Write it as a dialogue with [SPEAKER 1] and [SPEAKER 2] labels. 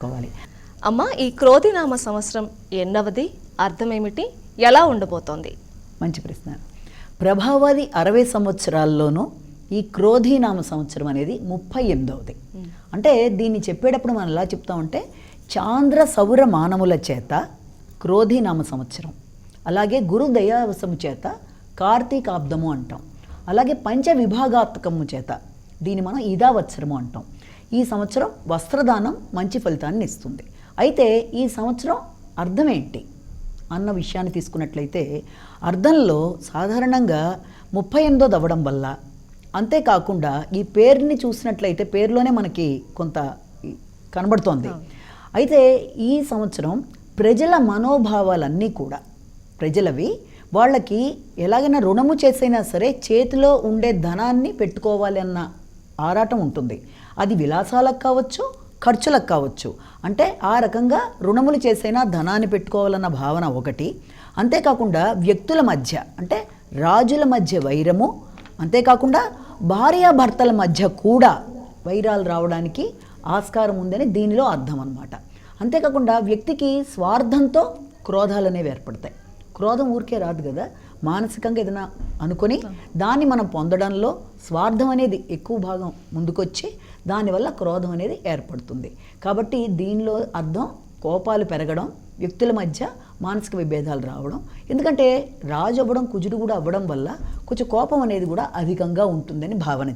[SPEAKER 1] కోవాలి.
[SPEAKER 2] అమ్మ, ఈ క్రోధినామ సంవత్సరం ఎన్నవది, అర్థమేమిటి, ఎలా ఉండబోతోంది?
[SPEAKER 1] మంచి ప్రశ్న. ప్రభావాది 60 సంవత్సరాల్లోనూ ఈ క్రోధినామ సంవత్సరం అనేది 38వది. అంటే దీన్ని చెప్పేటప్పుడు మనం ఎలా చెప్తామంటే చాంద్ర సౌర మానముల చేత క్రోధినామ సంవత్సరం, అలాగే గురు దయావసము చేత కార్తీకాబ్దము అంటాం, అలాగే పంచ విభాగాత్మకము చేత దీన్ని మనం ఇదావత్సరము అంటాం. ఈ సంవత్సరం వస్త్రదానం మంచి ఫలితాన్ని ఇస్తుంది. అయితే ఈ సంవత్సరం అర్థం ఏంటి అన్న విషయాన్ని తీసుకున్నట్లయితే అర్థంలో సాధారణంగా 38వ అవ్వడం వల్ల, అంతేకాకుండా ఈ పేరుని చూసినట్లయితే పేరులోనే మనకి కొంత కనబడుతోంది. అయితే ఈ సంవత్సరం ప్రజల మనోభావాలన్నీ కూడా ప్రజలవి వాళ్ళకి ఎలాగైనా రుణము చేసైనా సరే చేతిలో ఉండే ధనాన్ని పెట్టుకోవాలి అన్న ఆరాటం ఉంటుంది. అది విలాసాలకు కావచ్చు, ఖర్చులకు కావచ్చు. అంటే ఆ రకంగా రుణములు చేసైనా ధనాన్ని పెట్టుకోవాలన్న భావన ఒకటి. అంతేకాకుండా వ్యక్తుల మధ్య అంటే రాజుల మధ్య వైరము, అంతేకాకుండా భార్యాభర్తల మధ్య కూడా వైరాలు రావడానికి ఆస్కారం ఉందని దీనిలో అర్థం అన్నమాట. అంతేకాకుండా వ్యక్తికి స్వార్థంతో క్రోధాలు అనేవి ఏర్పడతాయి. క్రోధం ఊరికే రాదు కదా, మానసికంగా ఏదైనా అనుకొని దాన్ని మనం పొందడంలో స్వార్థం అనేది ఎక్కువ భాగం ముందుకొచ్చి దానివల్ల క్రోధం అనేది ఏర్పడుతుంది. కాబట్టి దీనిలో అర్థం కోపాలు పెరగడం, వ్యక్తుల మధ్య మానసిక విభేదాలు రావడం. ఎందుకంటే రాజు అవ్వడం, కుజుడు కూడా అవ్వడం వల్ల కొంచెం కోపం అనేది కూడా అధికంగా ఉంటుందని భావన.